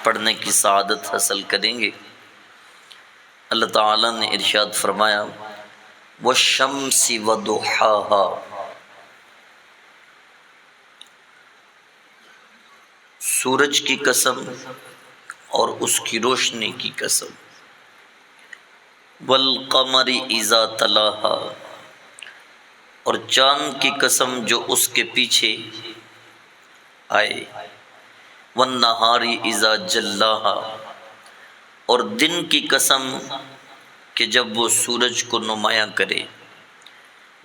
پڑھنے کی سعادت حاصل کریں گے۔ اللہ تعالیٰ نے ارشاد فرمایا والشمس وضحاها، سورج کی قسم اور اس کی روشنی کی قسم، والقمر اذا تلاها، اور چاند کی قسم جو اس کے پیچھے آئے، والنہار اذا جلاها، اور دن کی قسم کہ جب وہ سورج کو نمایاں کرے،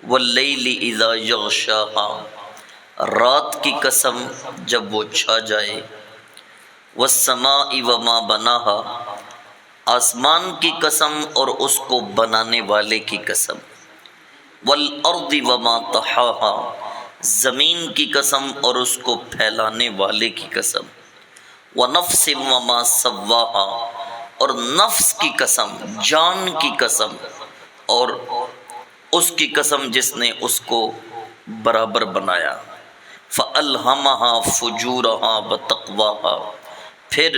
واللیل اذا یغشاها، رات کی قسم جب وہ چھا جائے، والسماء وما بناها، آسمان کی قسم اور اس کو بنانے والے کی قسم، والارض وما طحاها، زمین کی قسم اور اس کو پھیلانے والے کی قسم، ونفس وما سواها، اور نفس کی قسم، جان کی قسم اور اس کی قسم جس نے اس کو برابر بنایا، فَأَلْهَمَهَا فُجُورَهَا وَتَقْوَاهَا، پھر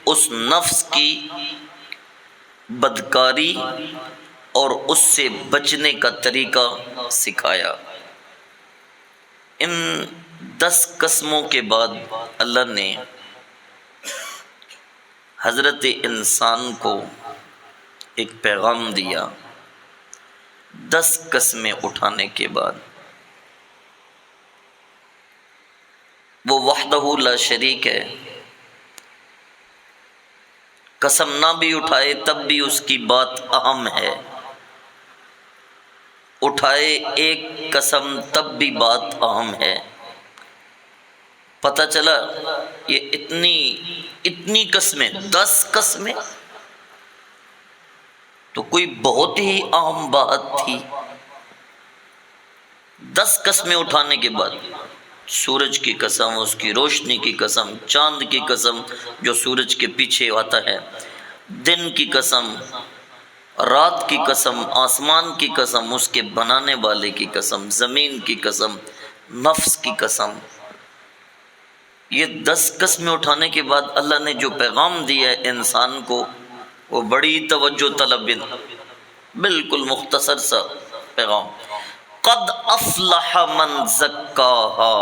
اس نفس کی بدکاری اور اس سے بچنے کا طریقہ سکھایا۔ ان 10 قسموں کے بعد اللہ نے حضرت انسان کو ایک پیغام دیا 10 قسمیں اٹھانے کے بعد۔ وہ وحدہ لا شریک ہے، قسم نہ بھی اٹھائے تب بھی اس کی بات اہم ہے، اٹھائے ایک قسم تب بھی بات اہم ہے۔ پتہ چلا یہ اتنی قسمیں، 10 قسمیں تو کوئی بہت ہی اہم بات تھی۔ 10 قسمیں اٹھانے کے بعد سورج کی قسم، اس کی روشنی کی قسم، چاند کی قسم جو سورج کے پیچھے آتا ہے، دن کی قسم، رات کی قسم، آسمان کی قسم، اس کے بنانے والے کی قسم، زمین کی قسم، نفس کی قسم۔ یہ 10 قسمیں اٹھانے کے بعد اللہ نے جو پیغام دیا ہے انسان کو وہ بڑی توجہ طلب، بالکل مختصر سا پیغام، قد افلح من زکاہا،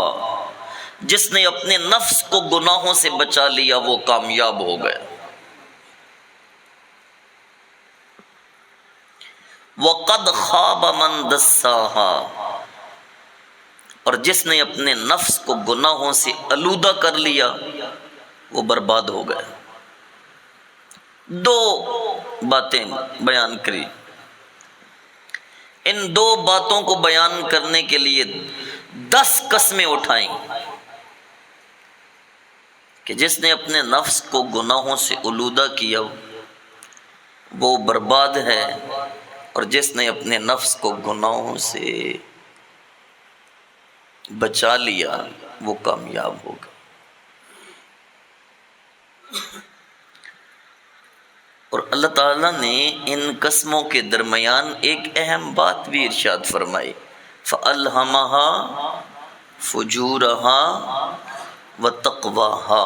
جس نے اپنے نفس کو گناہوں سے بچا لیا وہ کامیاب ہو گیا، وقد خاب من دساہا، اور جس نے اپنے نفس کو گناہوں سے آلودہ کر لیا وہ برباد ہو گیا۔ 2 باتیں بیان کری، ان 2 باتوں کو بیان کرنے کے لیے 10 قسمیں اٹھائیں کہ جس نے اپنے نفس کو گناہوں سے آلودہ کیا وہ برباد ہے، اور جس نے اپنے نفس کو گناہوں سے بچا لیا وہ کامیاب ہوگا۔ اور اللہ تعالیٰ نے ان قسموں کے درمیان ایک اہم بات بھی ارشاد فرمائی، فَأَلْهَمَهَا فُجُورَهَا وَتَقْوَاهَا،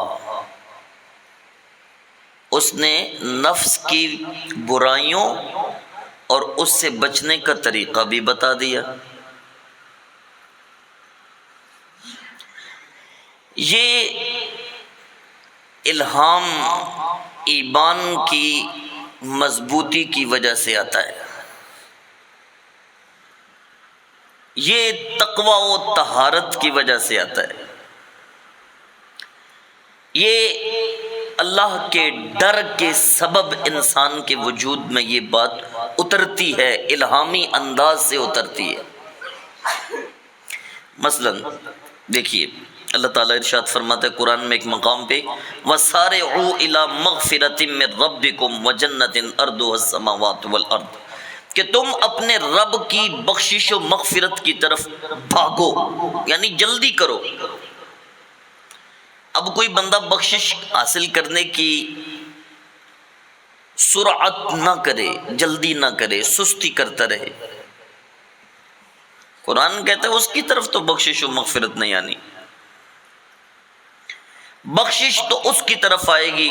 اس نے نفس کی برائیوں اور اس سے بچنے کا طریقہ بھی بتا دیا۔ یہ الہام ایمان کی مضبوطی کی وجہ سے آتا ہے، یہ تقوی و طہارت کی وجہ سے آتا ہے، یہ اللہ کے ڈر کے سبب انسان کے وجود میں یہ بات اترتی ہے، الہامی انداز سے اترتی ہے۔ مثلا دیکھیے اللہ تعالیٰ ارشاد فرماتا ہے قرآن میں ایک مقام پہ، وَسَارِعُوا إِلَىٰ مَغْفِرَةٍ مِّن رَّبِّكُمْ وَجَنَّةٍ أَرْضُهَا السَّمَاوَاتُ وَالْأَرْضُ، کہ تم اپنے رب کی بخشش و مغفرت کی طرف بھاگو، یعنی جلدی کرو۔ اب کوئی بندہ بخشش حاصل کرنے کی سرعت نہ کرے، جلدی نہ کرے، سستی کرتا رہے، قرآن کہتا ہے اس کی طرف تو بخشش و مغفرت نہیں آنی۔ بخشش تو اس کی طرف آئے گی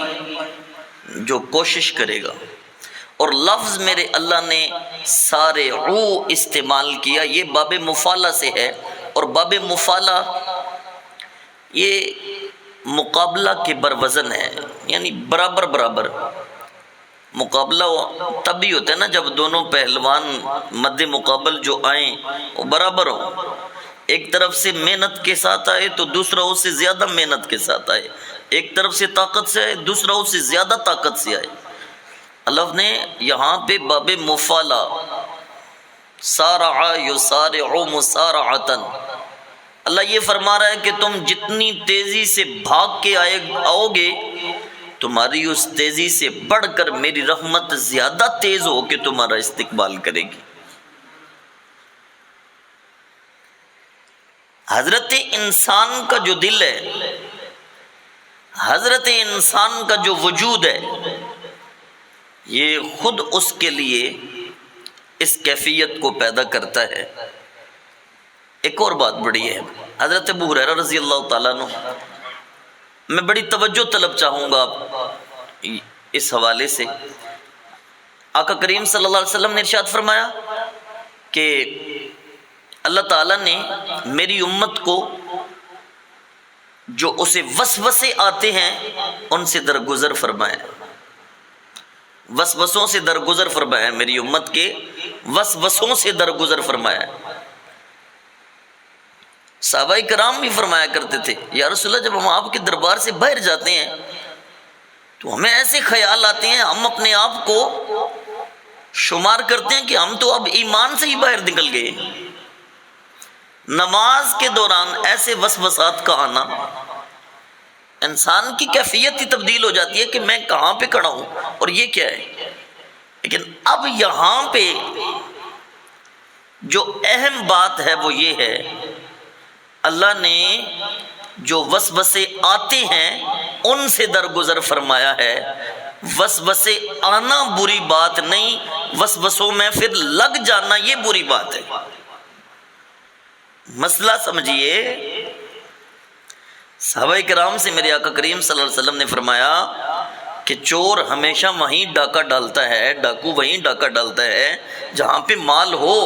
جو کوشش کرے گا۔ اور لفظ میرے اللہ نے سارعو استعمال کیا، یہ باب مفالہ سے ہے، اور باب مفالہ یہ مقابلہ کے بروزن ہے، یعنی برابر برابر۔ مقابلہ تب بھی ہوتا ہے نا جب دونوں پہلوان مد مقابل جو آئیں وہ برابر ہوں، ایک طرف سے محنت کے ساتھ آئے تو دوسرا اس سے زیادہ محنت کے ساتھ آئے، ایک طرف سے طاقت سے آئے دوسرا اس سے زیادہ طاقت سے آئے۔ اللہ نے یہاں پہ باب مفالہ سارع یسارع مسارعتن، اللہ یہ فرما رہا ہے کہ تم جتنی تیزی سے بھاگ کے آؤ گے، تمہاری اس تیزی سے بڑھ کر میری رحمت زیادہ تیز ہو کے تمہارا استقبال کرے گی۔ حضرت انسان کا جو دل ہے، حضرت انسان کا جو وجود ہے، یہ خود اس کے لیے اس کیفیت کو پیدا کرتا ہے۔ ایک اور بات بڑی ہے، حضرت ابو ہریرہ رضی اللہ تعالیٰ عنہ، میں بڑی توجہ طلب چاہوں گا اس حوالے سے۔ آقا کریم صلی اللہ علیہ وسلم نے ارشاد فرمایا کہ اللہ تعالیٰ نے میری امت کو جو اسے وسوسے آتے ہیں ان سے درگزر فرمایا، وسوسوں سے درگزر فرمایا، میری امت کے وسوسوں سے درگزر فرمایا۔ صحابہ کرام بھی فرمایا کرتے تھے، یا رسول اللہ جب ہم آپ کے دربار سے باہر جاتے ہیں تو ہمیں ایسے خیال آتے ہیں، ہم اپنے آپ کو شمار کرتے ہیں کہ ہم تو اب ایمان سے ہی باہر نکل گئے۔ نماز کے دوران ایسے وسوسات کا آنا، انسان کی کیفیت ہی تبدیل ہو جاتی ہے کہ میں کہاں پہ کھڑا ہوں اور یہ کیا ہے۔ لیکن اب یہاں پہ جو اہم بات ہے وہ یہ ہے، اللہ نے جو وسوسے آتے ہیں ان سے درگزر فرمایا ہے۔ وسوسے آنا بری بات نہیں، وسوسوں میں پھر لگ جانا یہ بری بات ہے۔ مسئلہ سمجھیے، صحابہ کرام سے میرے آقا کریم صلی اللہ علیہ وسلم نے فرمایا کہ چور ہمیشہ وہیں ڈاکہ ڈالتا ہے، ڈاکو وہیں ڈاکہ ڈالتا ہے جہاں پہ مال ہو،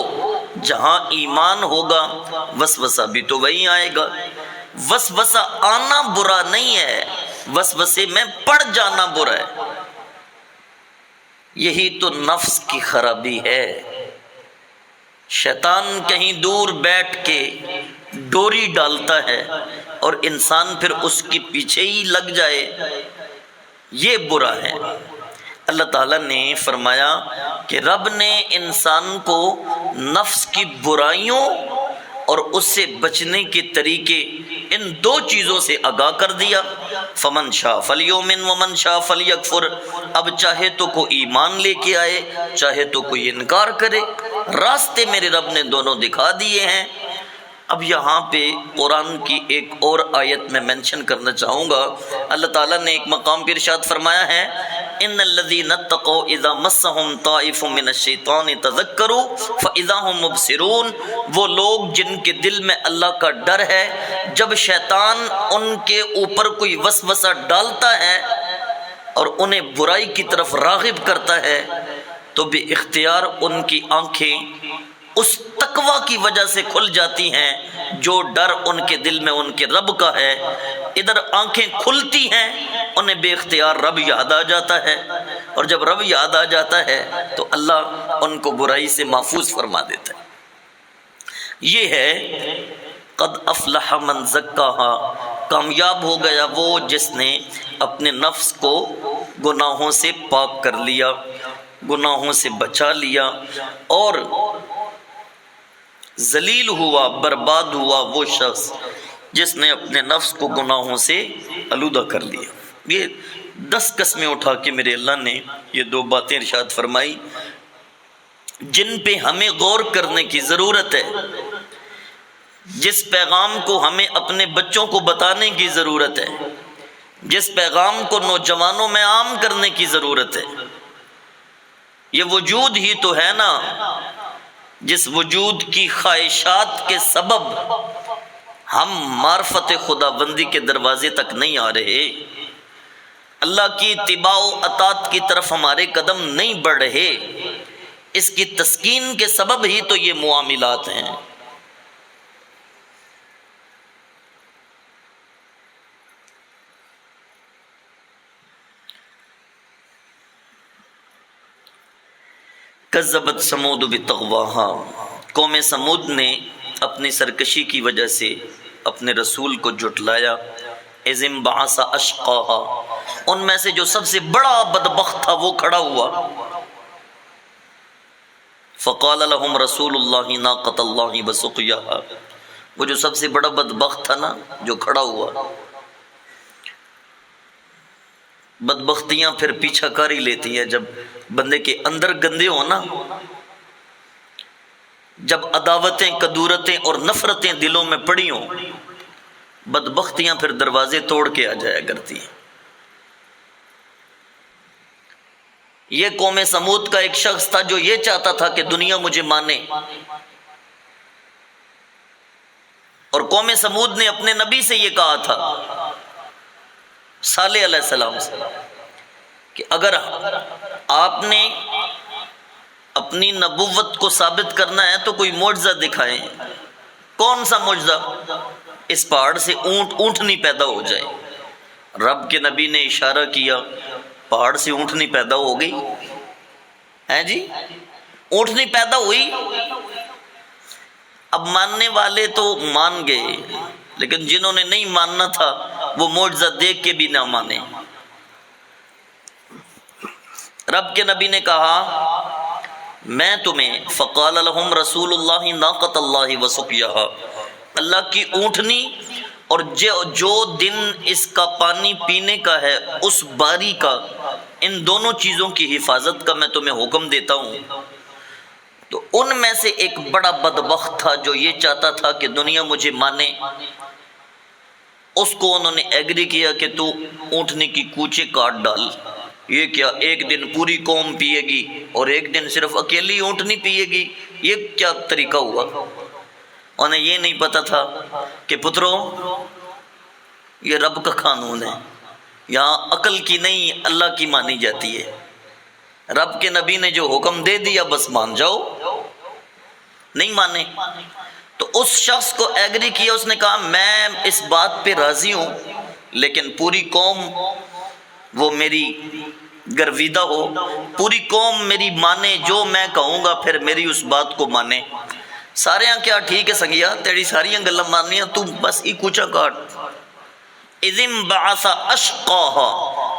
جہاں ایمان ہوگا وسوسہ بھی تو وہیں آئے گا۔ وسوسہ آنا برا نہیں ہے، وسوسے میں پڑ جانا برا ہے۔ یہی تو نفس کی خرابی ہے۔ شیطان کہیں دور بیٹھ کے ڈوری ڈالتا ہے اور انسان پھر اس کے پیچھے ہی لگ جائے، یہ برا ہے۔ اللہ تعالیٰ نے فرمایا کہ رب نے انسان کو نفس کی برائیوں اور اس سے بچنے کے طریقے ان دو چیزوں سے آگاہ کر دیا۔ فمن شاء فلیؤمن ومن شاء فلیکفر، اب چاہے تو کوئی ایمان لے کے آئے، چاہے تو کوئی انکار کرے، راستے میرے رب نے دونوں دکھا دیے ہیں۔ اب یہاں پہ قرآن کی ایک اور آیت میں منشن کرنا چاہوں گا۔ اللہ تعالیٰ نے ایک مقام پر ارشاد فرمایا ہے، ان الذین اتقوا اذا مسهم طائف من الشیطان تذکروا فاذا هم مبصرون، وہ لوگ جن کے دل میں اللہ کا ڈر ہے، جب شیطان ان کے اوپر کوئی وسوسہ ڈالتا ہے اور انہیں برائی کی طرف راغب کرتا ہے تو بے اختیار ان کی آنکھیں اس تقوی کی وجہ سے کھل جاتی ہیں جو ڈر ان کے دل میں ان کے رب کا ہے۔ ادھر آنکھیں کھلتی ہیں، انہیں بے اختیار رب یاد آ جاتا ہے، اور جب رب یاد آ جاتا ہے تو اللہ ان کو برائی سے محفوظ فرما دیتا ہے۔ یہ ہے قد افلح من زکاہا، کامیاب ہو گیا وہ جس نے اپنے نفس کو گناہوں سے پاک کر لیا، گناہوں سے بچا لیا، اور ذلیل ہوا، برباد ہوا وہ شخص جس نے اپنے نفس کو گناہوں سے آلودہ کر لیا۔ یہ 10 قسمیں اٹھا کے میرے اللہ نے یہ 2 باتیں ارشاد فرمائی جن پہ ہمیں غور کرنے کی ضرورت ہے، جس پیغام کو ہمیں اپنے بچوں کو بتانے کی ضرورت ہے، جس پیغام کو نوجوانوں میں عام کرنے کی ضرورت ہے۔ یہ وجود ہی تو ہے نا جس وجود کی خواہشات کے سبب ہم معرفت خدا بندی کے دروازے تک نہیں آ رہے، اللہ کی اتباع و اطاعت کی طرف ہمارے قدم نہیں بڑھ رہے، اس کی تسکین کے سبب ہی تو یہ معاملات ہیں۔ کذبت سمود بطغواہا، قوم سمود نے اپنی سرکشی کی وجہ سے اپنے رسول کو جھٹلایا۔ اذ انبعث اشقاہا، ان میں سے جو سب سے بڑا بدبخت تھا وہ کھڑا ہوا۔ فقال لهم رسول اللہ ناقۃ اللہ وسقیاہا، وہ جو سب سے بڑا بدبخت تھا نا، جو کھڑا ہوا۔ بدبختیاں پھر پیچھا کر ہی لیتی ہیں، جب بندے کے اندر گندے ہو نا، جب عداوتیں کدورتیں اور نفرتیں دلوں میں پڑی ہوں، بدبختیاں پھر دروازے توڑ کے آ جایا کرتی ہیں۔ یہ قوم سمود کا ایک شخص تھا جو یہ چاہتا تھا کہ دنیا مجھے مانے، اور قوم سمود نے اپنے نبی سے یہ کہا تھا، صالح علیہ السلام سے، کہ اگر آپ نے اپنی نبوت کو ثابت کرنا ہے تو کوئی معجزہ دکھائیں۔ کون سا معجزہ؟ اس پہاڑ سے اونٹنی پیدا ہو جائے۔ رب کے نبی نے اشارہ کیا، پہاڑ سے اونٹنی پیدا ہو گئی ہے جی، اونٹنی پیدا ہوئی۔ اب ماننے والے تو مان گئے، لیکن جنہوں نے نہیں ماننا تھا وہ معجزہ دیکھ کے بھی نہ مانے۔ رب کے نبی نے کہا، میں تمہیں فقال لهم رسول اللہ ناقۃ اللہ وسقیاہا، اللہ کی اونٹنی اور جو دن اس کا پانی پینے کا ہے اس باری کا، ان دونوں چیزوں کی حفاظت کا میں تمہیں حکم دیتا ہوں۔ تو ان میں سے ایک بڑا بدبخت تھا جو یہ چاہتا تھا کہ دنیا مجھے مانے۔ اس کو انہوں نے ایگری کیا کہ تو اونٹنی کی کوچے کاٹ ڈال۔ یہ کیا، ایک دن پوری قوم پیے گی اور ایک دن صرف اکیلی اونٹنی پیے گی؟ یہ کیا طریقہ ہوا؟ انہیں یہ نہیں پتا تھا کہ پترو، یہ رب کا قانون ہے، یہاں عقل کی نہیں اللہ کی مانی جاتی ہے۔ رب کے نبی نے جو حکم دے دیا بس مان جاؤ۔ نہیں مانے تو اس شخص کو ایگری کیا، اس نے کہا میں اس بات پہ راضی ہوں، لیکن پوری قوم وہ میری گرویدہ ہو، پوری قوم میری مانے، جو میں کہوں گا پھر میری اس بات کو مانے۔ سارے ہاں کیا ٹھیک ہے سنگیا، تیری ساری گلاں ماننیاں، تو بس ہی کوچا کاٹ۔ اذ انبعث اشقاہا،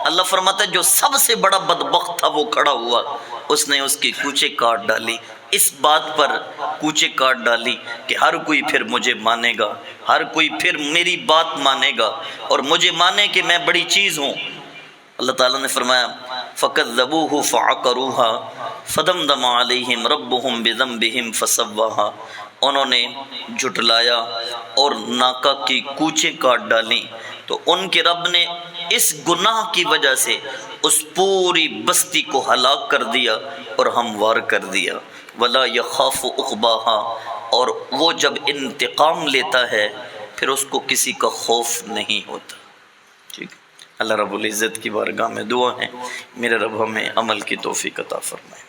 اللہ فرماتا ہے جو سب سے بڑا بدبخت تھا وہ کھڑا ہوا، اس نے اس کی کوچے کاٹ ڈالی۔ اس بات پر کوچے کاٹ ڈالی کہ ہر کوئی پھر مجھے مانے گا، ہر کوئی پھر میری بات مانے گا اور مجھے مانے کہ میں بڑی چیز ہوں۔ اللہ تعالیٰ نے فرمایا فَكَذَّبُوهُ فَعَقَرُوهَا فَدَمْدَمَ عَلَيْهِمْ رَبُّهُمْ بِذَنبِهِمْ فَسَوَّاهَا، انہوں نے جھٹلایا اور ناکہ کی کوچے کاٹ ڈالیں، تو ان کے رب نے اس گناہ کی وجہ سے اس پوری بستی کو ہلاک کر دیا اور ہموار کر دیا۔ وَلَا يَخَافُ عُقْبَاهَا، اور وہ جب انتقام لیتا ہے پھر اس کو کسی کا خوف نہیں ہوتا۔ ٹھیک، اللہ رب العزت کی بارگاہ میں دعا ہے، میرے رب ہمیں عمل کی توفیق عطا فرمائے۔